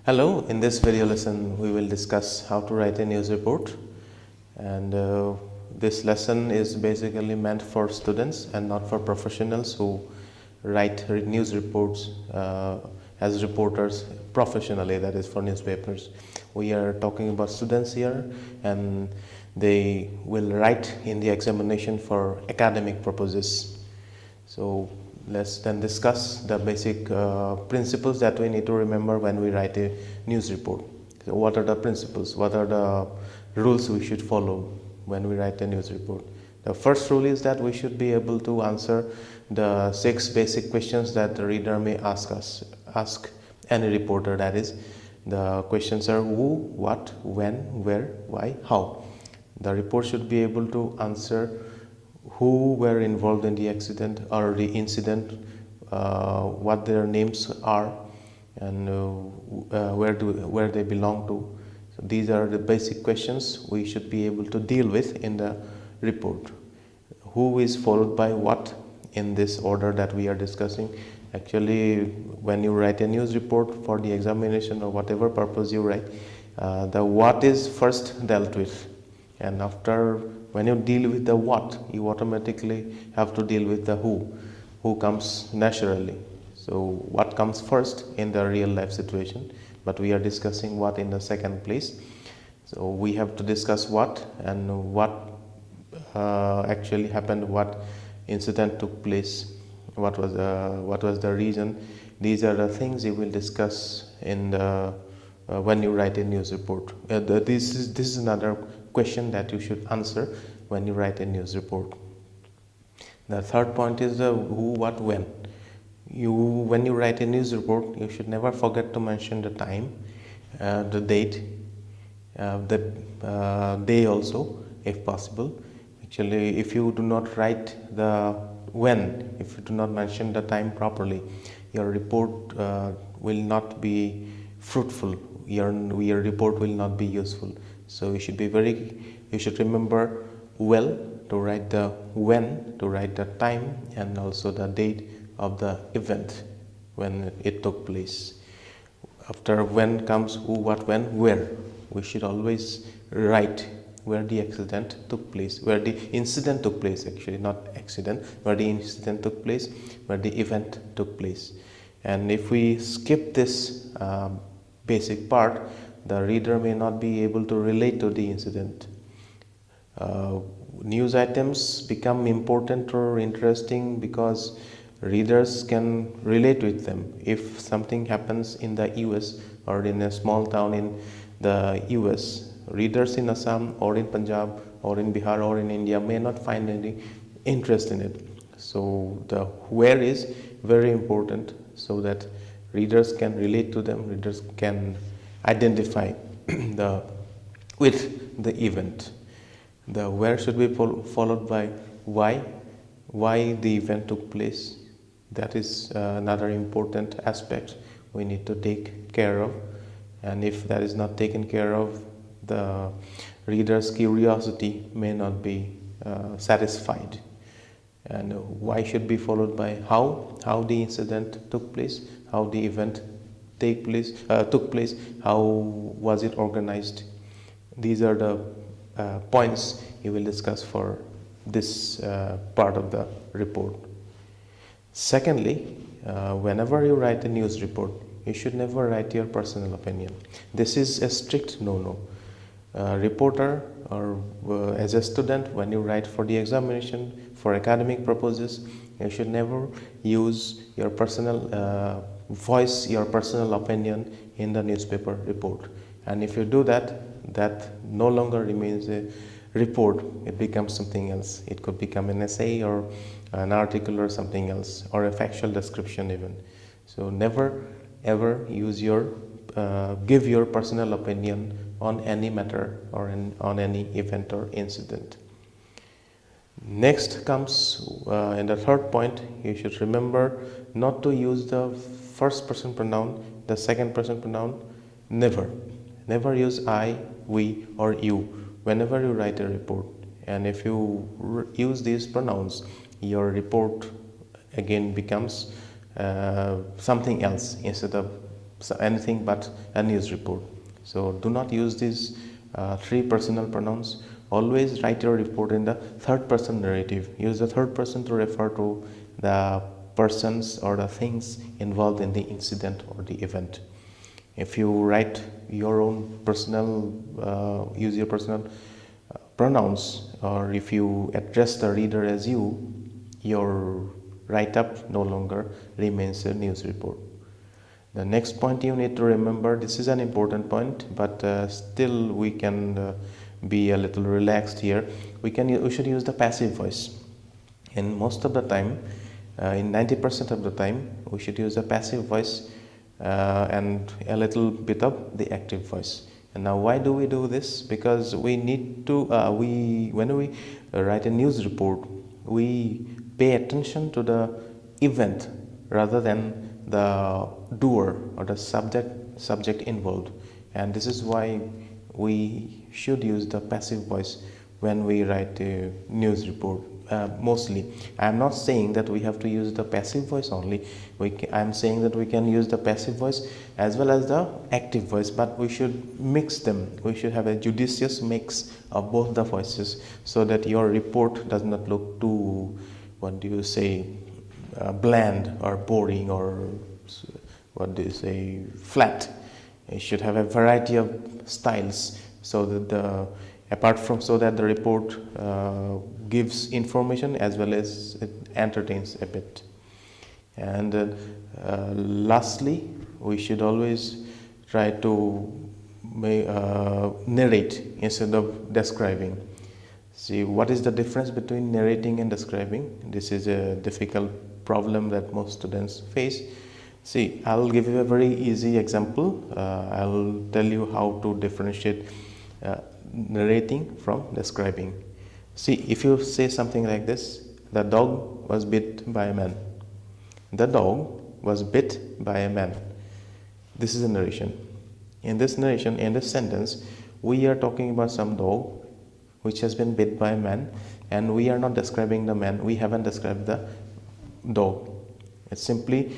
Hello, in this video lesson we will discuss how to write a news report, and this lesson is basically meant for students and not for professionals who write news reports as reporters professionally, that is for newspapers. We are talking about students here, and they will write in the examination for academic purposes. So let's then discuss the basic principles that we need to remember when we write a news report. So what are the principles? What are the rules we should follow when we write a news report? The first rule is that we should be able to answer the 6 basic questions that the reader may ask any reporter. That is, the questions are who, what, when, where, why, how. The report should be able to answer who were involved in the accident or the incident, what their names are, and where they belong to. So these are the basic questions we should be able to deal with in the report. Who is followed by what in this order that we are discussing. Actually, when you write a news report for the examination or whatever purpose you write, the what is first dealt with, and after, when you deal with the what, you automatically have to deal with the who comes naturally. So what comes first in the real life situation, but we are discussing what in the second place. So we have to discuss what and what actually happened, what incident took place, what was the reason. These are the things you will discuss in the when you write a news report. This is another question that you should answer when you write a news report. The third point is the who, what, when. When you write a news report, you should never forget to mention the time, the date, the day also, if possible. Actually, if you do not write the when, if you do not mention the time properly, your report will not be fruitful. Your report will not be useful. So you should remember well to write the when, to write the time, and also the date of the event when it took place. After when comes who, what, when, where. We should always write where the accident took place, where the incident took place, actually not accident, where the incident took place, where the event took place. And if we skip this basic part, the reader may not be able to relate to the incident. News items become important or interesting because readers can relate with them. If something happens in the US or in a small town in the US, readers in Assam or in Punjab or in Bihar or in India may not find any interest in it. So the where is very important, so that readers can relate to them, readers can identify with the event. The where should be followed by why the event took place. That is another important aspect we need to take care of, and if that is not taken care of, the reader's curiosity may not be satisfied. And why should be followed by how the incident took place, how the event took place, how was it organized. These are the points you will discuss for this part of the report. Secondly, whenever you write a news report, you should never write your personal opinion. This is a strict no-no. Reporter or as a student, when you write for the examination for academic purposes, you should never use your personal voice your personal opinion in the newspaper report. And if you do that, that no longer remains a report, it becomes something else. It could become an essay or an article or something else, or a factual description even. So never ever give your personal opinion on any matter or on any event or incident. Next comes in the third point, you should remember not to use the first person pronoun, the second person pronoun. Never use I, we, or you whenever you write a report. And if you use these pronouns, your report again becomes something else instead of anything but a news report. So do not use these three personal pronouns. Always write your report in the third person narrative. Use the third person to refer to the persons or the things involved in the incident or the event. If you write your own personal, use your personal pronouns, or if you address the reader as you, your write-up no longer remains a news report. The next point you need to remember, this is an important point, but still we can be a little relaxed here. We should use the passive voice. And most of the time, in 90% of the time, we should use a passive voice and a little bit of the active voice. And now why do we do this? Because we need to, when we write a news report, we pay attention to the event rather than the doer or the subject involved. And this is why we should use the passive voice when we write a news report. Mostly, I am not saying that we have to use the passive voice only. I am saying that we can use the passive voice as well as the active voice, but we should mix them. We should have a judicious mix of both the voices so that your report does not look too, what do you say, bland or boring, or what do you say, flat. You should have a variety of styles so that so that the report gives information as well as it entertains a bit. And lastly, we should always try to narrate instead of describing. See, what is the difference between narrating and describing? This is a difficult problem that most students face. See, I'll give you a very easy example. I'll tell you how to differentiate narrating from describing. See, if you say something like this, the dog was bit by a man. The dog was bit by a man. This is a narration. In this narration, in this sentence, we are talking about some dog which has been bit by a man, and we are not describing the man. We haven't described the dog. It simply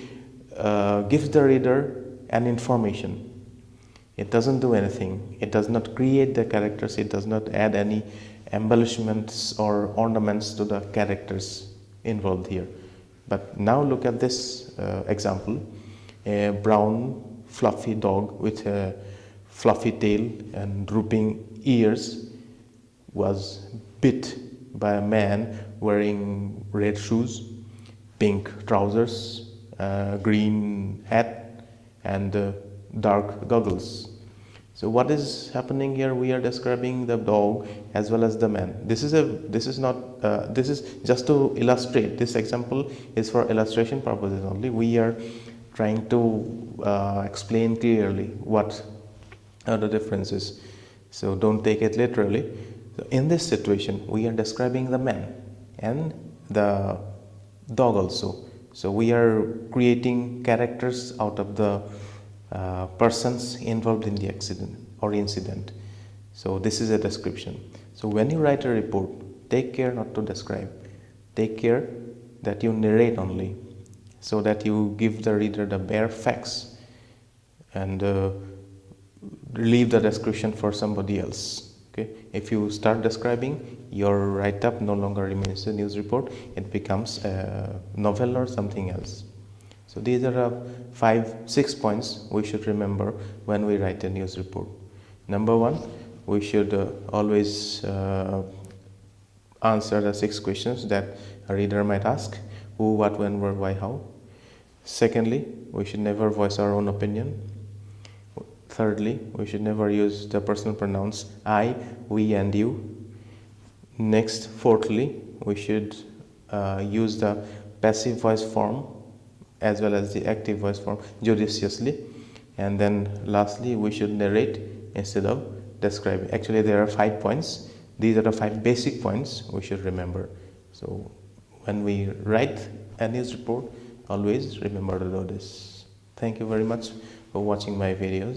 gives the reader an information. It doesn't do anything. It does not create the characters. It does not add any embellishments or ornaments to the characters involved here. But now look at this example. A brown fluffy dog with a fluffy tail and drooping ears was bit by a man wearing red shoes, pink trousers, green hat, and dark goggles. So what is happening here? We are describing the dog as well as the man. This is just to illustrate. This example is for illustration purposes only. We are trying to explain clearly what are the differences. So don't take it literally. So in this situation, we are describing the man and the dog also. So we are creating characters out of the persons involved in the accident or incident. So this is a description. So when you write a report, take care not to describe. Take care that you narrate only, so that you give the reader the bare facts and leave the description for somebody else. Okay? If you start describing, your write-up no longer remains a news report. It becomes a novel or something else. So these are 5-6 points we should remember when we write a news report. Number one, we should always answer the 6 questions that a reader might ask: who, what, when, where, why, how. Secondly, we should never voice our own opinion. Thirdly, we should never use the personal pronouns I, we, and you. Next, fourthly, we should use the passive voice form as well as the active voice form judiciously. And then lastly, we should narrate instead of describing. Actually, there are 5 points. These are the 5 basic points we should remember. So when we write a news report, always remember to do this. Thank you very much for watching my videos.